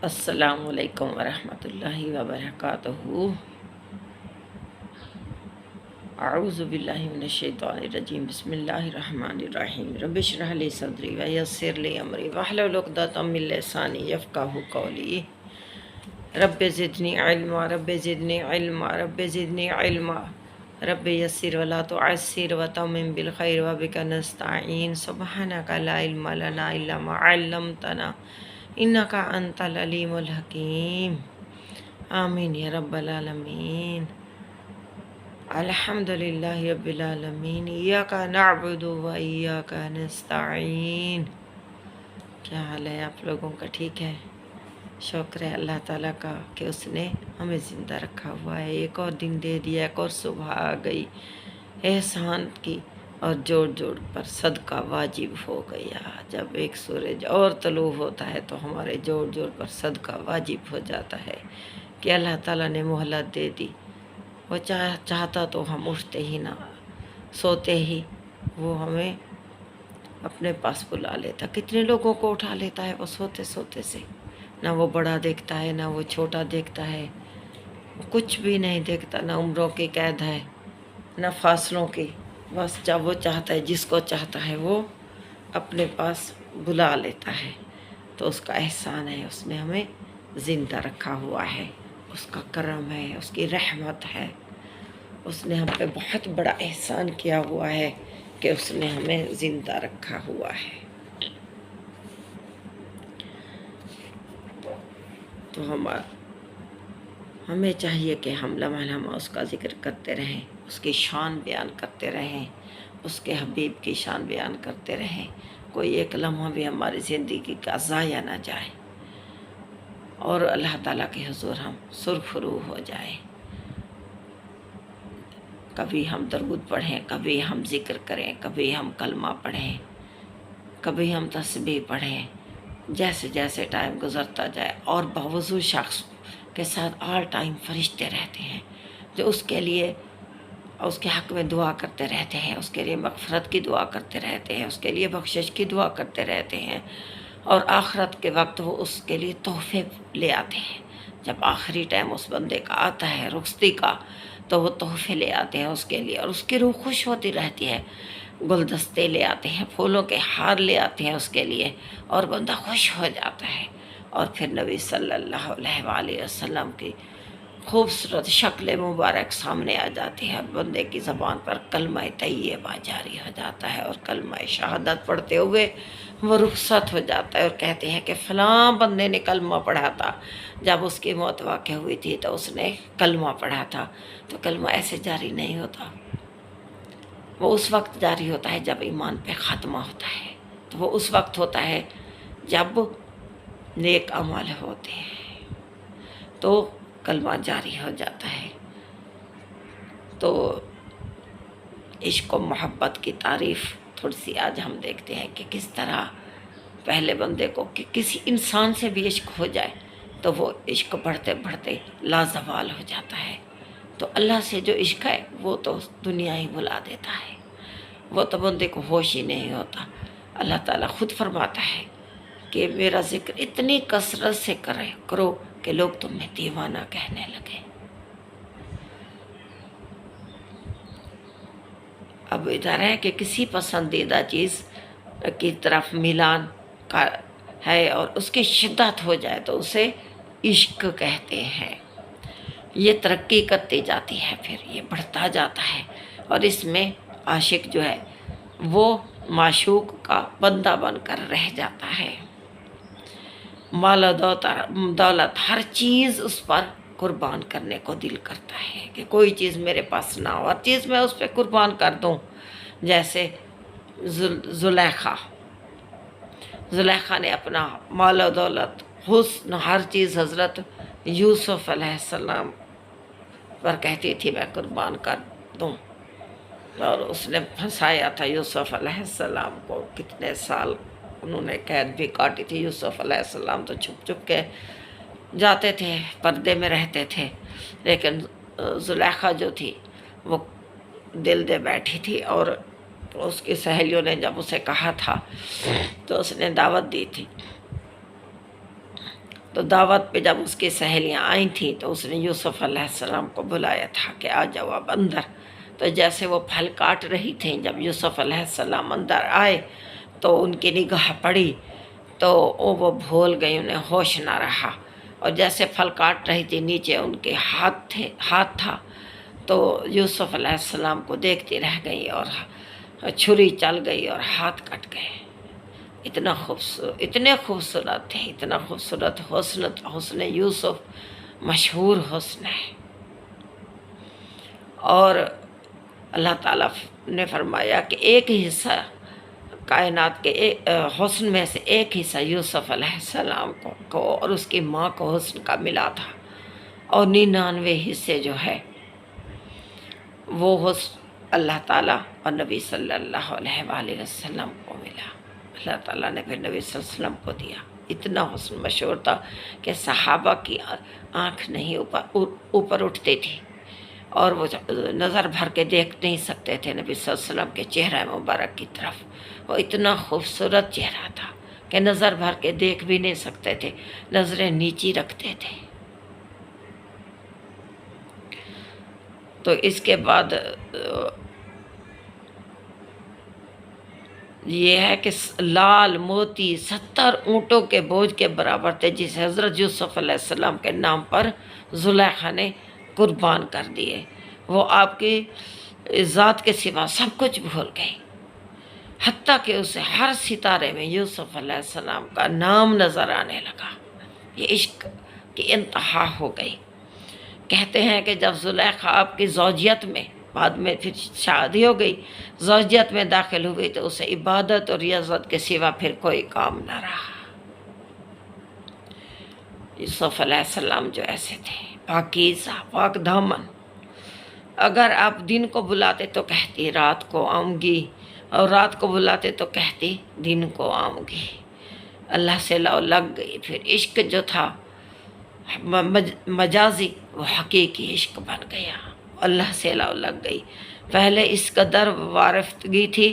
السلام علیکم ورحمۃ اللہ وبرکاتہ۔ اعوذ باللہ من الشیطان الرجیم، بسم اللہ الرحمن الرحیم۔ رب اشرح لی صدری ویسر لی امری واحلل عقدۃ من لسانی یفقہوا قولی۔ رب زدنی علما، رب زدنی علما، رب زدنی علما، رب یسر ولا تعسر وتمم بالخیر وبک نستعین، سبحانک لا علم لنا الا ما علمتنا انک انت العلیم الحکیم۔ آمین یا رب العالمین۔ الحمد للہ رب العالمین، ایاک نعبد و ایاک نستعین۔ کیا حال ہے آپ لوگوں کا؟ ٹھیک ہے؟ شکر ہے اللہ تعالیٰ کا کہ اس نے ہمیں زندہ رکھا ہوا ہے، ایک اور دن دے دیا، ایک اور صبح آ گئی احسان کی، اور جوڑ جوڑ پر صدقہ واجب ہو گیا۔ جب ایک سورج اور طلوع ہوتا ہے تو ہمارے جوڑ جوڑ پر صدقہ واجب ہو جاتا ہے کہ اللہ تعالیٰ نے مہلت دے دی۔ وہ چاہتا تو ہم اٹھتے ہی نہ، سوتے ہی وہ ہمیں اپنے پاس بلا لیتا۔ کتنے لوگوں کو اٹھا لیتا ہے وہ سوتے سوتے سے، نہ وہ بڑا دیکھتا ہے نہ وہ چھوٹا دیکھتا ہے، کچھ بھی نہیں دیکھتا، نہ عمروں کی قید ہے نہ فاصلوں کی۔ بس جب وہ چاہتا ہے، جس کو چاہتا ہے وہ اپنے پاس بلا لیتا ہے۔ تو اس کا احسان ہے، اس نے ہمیں زندہ رکھا ہوا ہے، اس کا کرم ہے، اس کی رحمت ہے۔ اس نے ہم پہ بہت بڑا احسان کیا ہوا ہے کہ اس نے ہمیں زندہ رکھا ہوا ہے۔ تو ہمیں چاہیے کہ ہم لمحہ لمحہ اس کا ذکر کرتے رہیں، اس کی شان بیان کرتے رہیں، اس کے حبیب کی شان بیان کرتے رہیں۔ کوئی ایک لمحہ بھی ہماری زندگی کا ضائع نہ جائے، اور اللہ تعالیٰ کے حضور ہم سرخرو ہو جائیں۔ کبھی ہم درود پڑھیں، کبھی ہم ذکر کریں، کبھی ہم کلمہ پڑھیں، کبھی ہم تسبیح پڑھیں، جیسے جیسے ٹائم گزرتا جائے۔ اور باوضو شخص کے ساتھ آل ٹائم فرشتے رہتے ہیں جو اس کے لیے، اس کے حق میں دعا کرتے رہتے ہیں، اس کے لیے مغفرت کی دعا کرتے رہتے ہیں، اس کے لیے بخشش کی دعا کرتے رہتے ہیں۔ اور آخرت کے وقت وہ اس کے لیے تحفے لے آتے ہیں۔ جب آخری ٹائم اس بندے کا آتا ہے رخصتی کا، تو وہ تحفے لے آتے ہیں اس کے لیے، اور اس کی روح خوش ہوتی رہتی ہے۔ گلدستے لے آتے ہیں، پھولوں کے ہار لے آتے ہیں اس کے لیے، اور بندہ خوش ہو جاتا ہے۔ اور پھر نبی صلی اللہ علیہ وآلہ وسلم کی خوبصورت شکل مبارک سامنے آ جاتی ہے، اور بندے کی زبان پر کلمہ طیبہ جاری ہو جاتا ہے، اور کلمہ شہادت پڑھتے ہوئے وہ رخصت ہو جاتا ہے، اور کہتے ہیں کہ فلاں بندے نے کلمہ پڑھا تھا، جب اس کی موت واقع ہوئی تھی تو اس نے کلمہ پڑھا تھا۔ تو کلمہ ایسے جاری نہیں ہوتا، وہ اس وقت جاری ہوتا ہے جب ایمان پہ خاتمہ ہوتا ہے، تو وہ اس وقت ہوتا ہے جب نیک اعمال ہوتے ہیں تو کلمہ جاری ہو جاتا ہے۔ تو عشق و محبت کی تعریف تھوڑی سی آج ہم دیکھتے ہیں کہ کس طرح پہلے بندے کو کہ کسی انسان سے بھی عشق ہو جائے تو وہ عشق بڑھتے بڑھتے لازوال ہو جاتا ہے۔ تو اللہ سے جو عشق ہے وہ تو دنیا ہی بلا دیتا ہے، وہ تو بندے کو ہوش ہی نہیں ہوتا۔ اللہ تعالیٰ خود فرماتا ہے کہ میرا ذکر اتنی کثرت سے کرو کہ لوگ تمہیں دیوانہ کہنے لگے۔ اب ادھر ہے کہ کسی پسندیدہ چیز کی طرف میلان کا ہے اور اس کی شدت ہو جائے تو اسے عشق کہتے ہیں۔ یہ ترقی کرتی جاتی ہے، پھر یہ بڑھتا جاتا ہے، اور اس میں عاشق جو ہے وہ معشوق کا بندہ بن کر رہ جاتا ہے۔ مال و دولت ہر چیز اس پر قربان کرنے کو دل کرتا ہے کہ کوئی چیز میرے پاس نہ ہو، ہر چیز میں اس پہ قربان کر دوں۔ جیسے زلیخا نے اپنا مال و دولت، حسن، ہر چیز حضرت یوسف علیہ السلام پر کہتی تھی میں قربان کر دوں، اور اس نے پھنسایا تھا یوسف علیہ السلام کو۔ کتنے سال انہوں نے قید بھی کاٹی تھی۔ یوسف علیہ السلام تو چھپ چھپ کے جاتے تھے، پردے میں رہتے تھے، لیکن زلیخا جو تھی وہ دل دے بیٹھی تھی، اور اس کی سہیلیوں نے جب اسے کہا تھا تو اس نے دعوت دی تھی تو دعوت پہ جب اس کی سہیلیاں آئی تھیں تو اس نے یوسف علیہ السلام کو بلایا تھا کہ آ جاؤ اب اندر۔ تو جیسے وہ پھل کاٹ رہی تھیں، جب یوسف علیہ السلام اندر آئے تو ان کی نگاہ پڑی تو وہ بھول گئی، انہیں ہوش نہ رہا، اور جیسے پھل کاٹ رہی تھی نیچے ان کے ہاتھ تھا، تو یوسف علیہ السلام کو دیکھتی رہ گئی اور چھری چل گئی اور ہاتھ کٹ گئے۔ اتنے خوبصورت تھے، اتنا خوبصورت حسن یوسف مشہور حسن ہے۔ اور اللہ تعالیٰ نے فرمایا کہ ایک ہی حصہ کائنات کے حسن میں سے ایک حصہ یوسف علیہ السلام کو اور اس کی ماں کو حسن کا ملا تھا، اور 99 حصے جو ہے وہ حسن اللہ تعالیٰ اور نبی صلی اللہ علیہ وآلہ وسلم کو ملا۔ اللہ تعالیٰ نے پھر نبی صلی اللہ علیہ وسلم کو دیا۔ اتنا حسن مشہور تھا کہ صحابہ کی آنکھ نہیں اوپر اٹھتی تھی، اور وہ نظر بھر کے دیکھ نہیں سکتے تھے نبی صلی اللہ علیہ وسلم کے چہرہ مبارک کی طرف۔ وہ اتنا خوبصورت چہرہ تھا کہ نظر بھر کے دیکھ بھی نہیں سکتے تھے، نظریں نیچی رکھتے تھے۔ تو اس کے بعد یہ ہے کہ لال موتی 70 اونٹوں کے بوجھ کے برابر تھے، جسے حضرت یوسف علیہ السلام کے نام پر زلیخا نے قربان کر دیے۔ وہ آپ کی ذات کے سوا سب کچھ بھول گئی، حتیٰ کہ اسے ہر ستارے میں یوسف علیہ السلام کا نام نظر آنے لگا۔ یہ عشق کی انتہا ہو گئی۔ کہتے ہیں کہ جب زلیخا آپ کی زوجیت میں، بعد میں پھر شادی ہو گئی، زوجیت میں داخل ہوئی تو اسے عبادت اور ریاضت کے سوا پھر کوئی کام نہ رہا۔ یوسف علیہ السلام جو ایسے تھے، پاکیزہ، پاک دامن، اگر آپ دن کو بلاتے تو کہتی رات کو آؤں گی، اور رات کو بلاتے تو کہتی دن کو آؤں گی۔ اللہ سے لو لگ گئی۔ پھر عشق جو تھا مجازی، وہ حقیقی عشق بن گیا، اللہ سے لو لگ گئی۔ پہلے اس قدر وارفتگی تھی،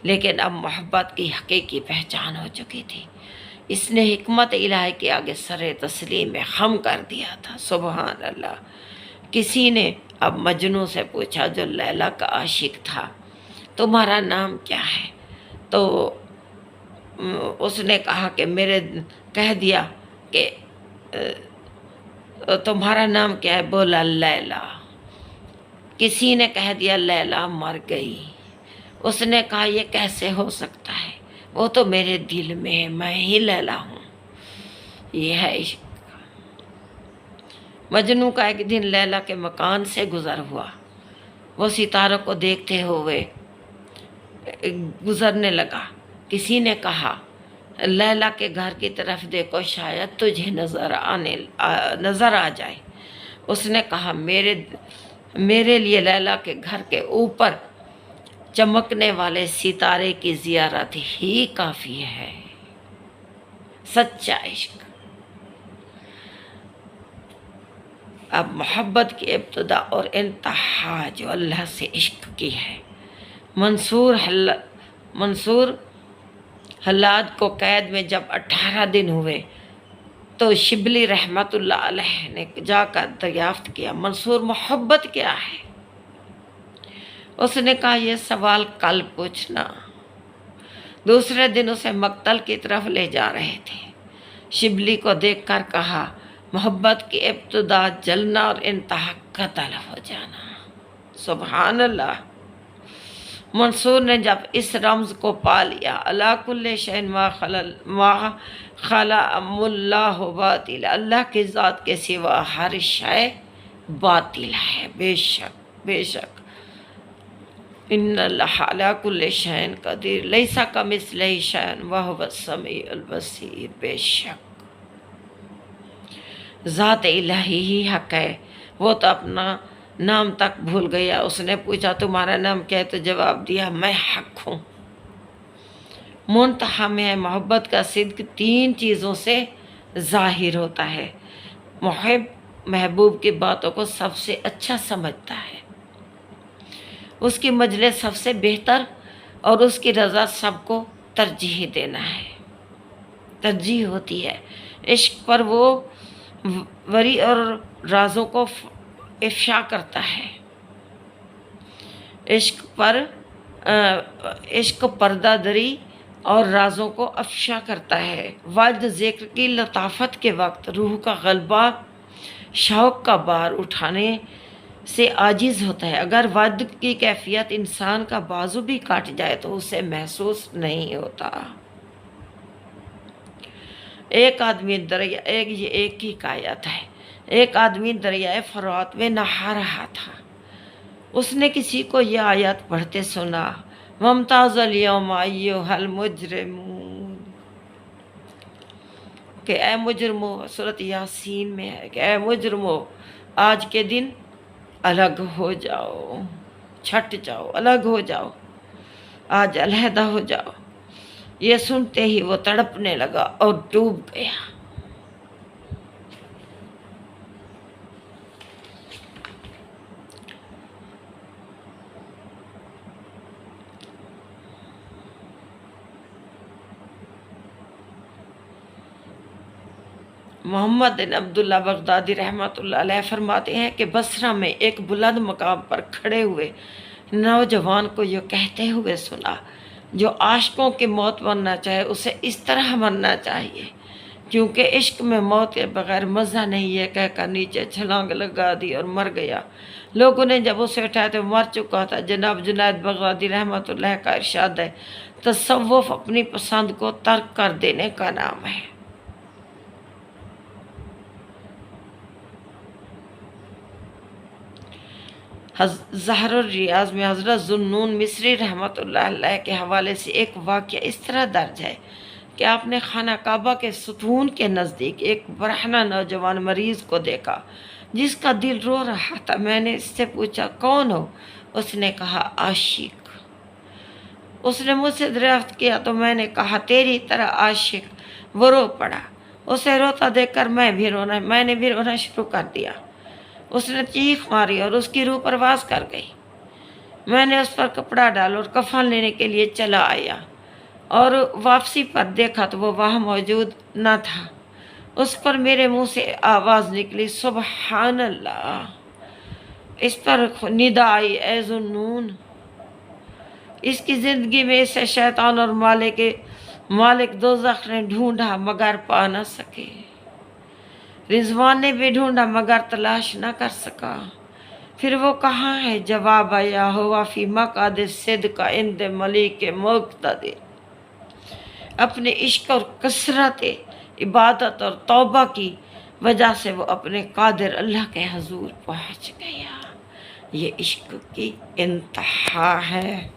لیکن اب محبت کی حقیقی پہچان ہو چکی تھی۔ اس نے حکمت الہی کے آگے سر تسلیم خم کر دیا تھا۔ سبحان اللہ۔ کسی نے اب مجنوں سے پوچھا جو لیلا کا عاشق تھا، تمہارا نام کیا ہے؟ تو اس نے کہا کہ کہہ دیا کہ تمہارا نام کیا ہے؟ بولا لیلا۔ کسی نے کہہ دیا لیلا مر گئی۔ اس نے کہا یہ کیسے ہو سکتا ہے، وہ تو میرے دل میں ہے، میں ہی لیلا ہوں۔ یہ ہے عشق۔ مجنوں کا ایک دن لیلا کے مکان سے گزر ہوا، وہ ستاروں کو دیکھتے ہوئے گزرنے لگا۔ کسی نے کہا لیلا کے گھر کی طرف دیکھو، شاید تجھے نظر آ جائے۔ اس نے کہا میرے لیے لیلا کے گھر کے اوپر چمکنے والے ستارے کی زیارت ہی کافی ہے۔ سچا عشق۔ اب محبت کی ابتدا اور انتہا جو اللہ سے عشق کی ہے۔ منصور حلاد کو قید میں جب 18 دن ہوئے تو شبلی رحمت اللہ علیہ نے جا کر دریافت کیا منصور محبت کیا ہے؟ اس نے کہا یہ سوال کل پوچھنا۔ دوسرے دن اسے مقتل کی طرف لے جا رہے تھے۔ شبلی کو دیکھ کر کہا محبت کی ابتدا جلنا اور انتہا قتل ہو جانا۔ سبحان اللہ۔ منصور نے جب اس رمز کو پا لیا، اللہ کل شیء ما خلا اللہ باطل، اللہ کی ذات کے سوا ہر شے باطل ہے، بے شک بے شک۔ ان اللہ علی کل شیء قدیر، لیس کمثلہ شیء وہو السمیع البصیر، بے شک ذات الہی ہی حق ہے۔ وہ تو اپنا نام تک بھول گیا۔ اس نے پوچھا تمہارا نام کیا ہے؟ تو جواب دیا میں حق ہوں۔ منتہا میں محبت کا صدق 3 چیزوں سے ظاہر ہوتا ہے۔ محب محبوب کی باتوں کو سب سے اچھا سمجھتا ہے، اس کی مجلس سب سے بہتر، اور اس کی رضا سب کو ترجیح دینا ہے۔ ترجیح ہوتی ہے۔ عشق پر وہ وری اور رازوں کو افشا کرتا ہے۔ عشق پردہ دری اور رازوں کو افشا کرتا ہے۔ وجد ذکر کی لطافت کے وقت روح کا غلبہ شوق کا بار اٹھانے سے عاجز ہوتا ہے۔ اگر وجد کی کیفیت انسان کا بازو بھی کاٹ جائے تو اسے محسوس نہیں ہوتا۔ ایک ہی کائنات ہے۔ ایک آدمی دریائے فرات میں نہا رہا تھا۔ اس نے کسی کو یہ آیت پڑھتے سنا، ممتاز الیوم ایھا المجرمون، کہ اے مجرمو، سورۃ یاسین میں ہے کہ اے مجرمو آج کے دن الگ ہو جاؤ، چھٹ جاؤ، الگ ہو جاؤ، آج علیحدہ ہو جاؤ۔ یہ سنتے ہی وہ تڑپنے لگا اور ڈوب گیا۔ محمد بن عبداللہ بغدادی رحمۃ اللہ علیہ فرماتے ہیں کہ بصرہ میں ایک بلند مقام پر کھڑے ہوئے نوجوان کو یہ کہتے ہوئے سنا، جو عاشقوں کی موت مرنا چاہے اسے اس طرح مرنا چاہیے، کیونکہ عشق میں موت کے بغیر مزہ نہیں ہے، کہہ کر نیچے چھلانگ لگا دی اور مر گیا۔ لوگوں نے جب اسے اٹھایا تو مر چکا تھا۔ جناب جنید بغدادی رحمۃ اللہ کا ارشاد ہے، تصوف اپنی پسند کو ترک کر دینے کا نام ہے۔ زہر الریاض میں حضرت ذوالنون مصری رحمۃ اللہ علیہ کے حوالے سے ایک واقعہ اس طرح درج ہے کہ آپ نے خانہ کعبہ کے ستون کے نزدیک ایک برہنہ نوجوان مریض کو دیکھا جس کا دل رو رہا تھا۔ میں نے اس سے پوچھا، کون ہو؟ اس نے کہا، عاشق۔ اس نے مجھ سے دریافت کیا تو میں نے کہا، تیری طرح عاشق۔ وہ رو پڑا۔ اسے روتا دیکھ کر میں نے بھی رونا شروع کر دیا۔ اس نے چیخ ماری اور اس کی روح پرواز کر گئی۔ میں نے اس پر کپڑا ڈالا اور کفن لینے کے لیے چلا آیا اور واپسی پر دیکھا تو وہ وہاں موجود نہ تھا۔ اس پر میرے منہ سے آواز نکلی، سبحان اللہ۔ اس پر ندا آئی، اے ذوالنون، اس کی زندگی میں اسے شیطان اور مالک دوزخ نے ڈھونڈا مگر پا نہ سکے۔ رضوان نے بھی ڈھونڈا مگر تلاش نہ کر سکا۔ پھر وہ کہاں ہے؟ جواب آیا، ہوا فی مقعد صدق عند ملیک مقتدر۔ اپنے عشق اور کثرت عبادت اور توبہ کی وجہ سے وہ اپنے قادر اللہ کے حضور پہنچ گیا۔ یہ عشق کی انتہا ہے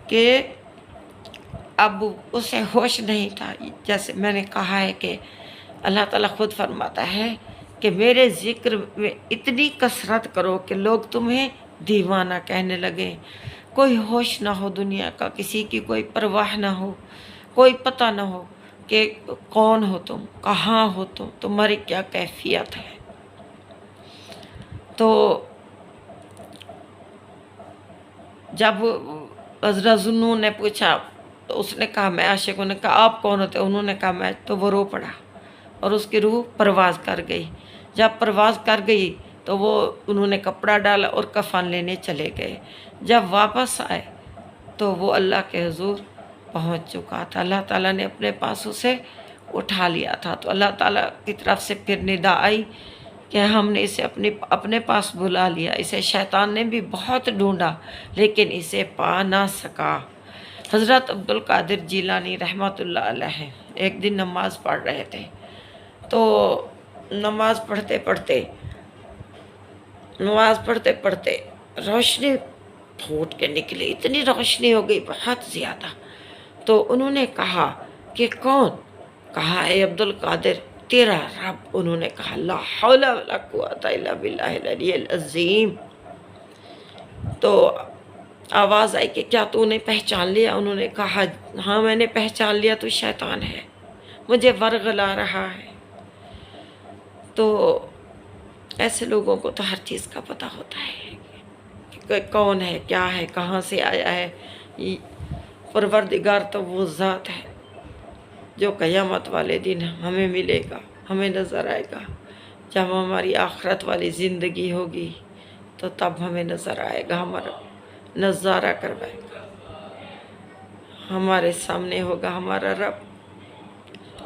کہ اب اسے ہوش نہیں تھا۔ جیسے میں نے کہا ہے کہ اللہ تعالیٰ خود فرماتا ہے کہ میرے ذکر میں اتنی کثرت کرو کہ لوگ تمہیں دیوانہ کہنے لگیں۔ کوئی ہوش نہ ہو دنیا کا، کسی کی کوئی پرواہ نہ ہو، کوئی پتہ نہ ہو کہ کون ہو تم، کہاں ہو تم، تمہاری کیا کیفیت ہے۔ تو جب حضرت ذوالنون نے پوچھا تو اس نے کہا، میں عاشق۔ انہوں نے کہا، آپ کون ہوتے؟ انہوں نے کہا، میں۔ تو وہ رو پڑا اور اس کی روح پرواز کر گئی۔ جب پرواز کر گئی تو انہوں نے کپڑا ڈالا اور کفن لینے چلے گئے۔ جب واپس آئے تو وہ اللہ کے حضور پہنچ چکا تھا۔ اللہ تعالیٰ نے اپنے پاس اسے اٹھا لیا تھا۔ تو اللہ تعالیٰ کی طرف سے پھر ندا آئی کہ ہم نے اسے اپنے پاس بلا لیا۔ اسے شیطان نے بھی بہت ڈھونڈا لیکن اسے پا نہ سکا۔ حضرت عبدالقادر جیلانی رحمۃ اللہ علیہ ایک دن نماز پڑھ رہے تھے، تو نماز پڑھتے پڑھتے روشنی پھوٹ کے نکلی، اتنی روشنی ہو گئی بہت زیادہ۔ تو انہوں نے کہا کہ کون؟ کہا، اے عبدالقادر، تیرا رب۔ انہوں نے کہا، لا حول ولا قوۃ الا باللہ العلی العظیم۔ تو آواز آئی کہ کیا تو نے پہچان لیا؟ انہوں نے کہا، ہاں میں نے پہچان لیا، تو شیطان ہے، مجھے ورغلا رہا ہے۔ تو ایسے لوگوں کو تو ہر چیز کا پتہ ہوتا ہے کہ کون ہے، کیا ہے، کہاں سے آیا ہے۔ پروردگار تو وہ ذات ہے جو قیامت والے دن ہمیں ملے گا، ہمیں نظر آئے گا، جب ہماری آخرت والی زندگی ہوگی تو تب ہمیں نظر آئے گا، ہمارا نظارہ کروائے گا، ہمارے سامنے ہوگا ہمارا رب۔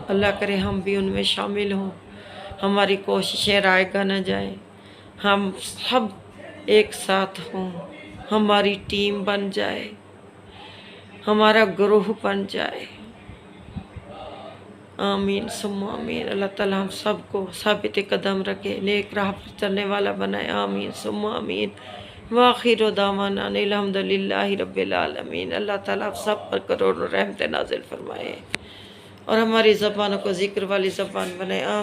اللہ کرے ہم بھی ان میں شامل ہوں، ہماری کوششیں رائے گا نہ جائیں، ہم سب ایک ساتھ ہوں، ہماری ٹیم بن جائے، ہمارا گروہ بن جائے۔ آمین ثم آمین۔ اللہ تعالی ہم سب کو ثابت قدم رکھے، نیک راہ پر چلنے والا بنائے۔ آمین ثم آمین۔ وآخر دعوانا ان الحمد للہ رب العالمین۔ اللہ تعالیٰ آپ سب پر کروڑوں رحمت نازل فرمائے اور ہماری زبانوں کو ذکر والی زبان بنائے۔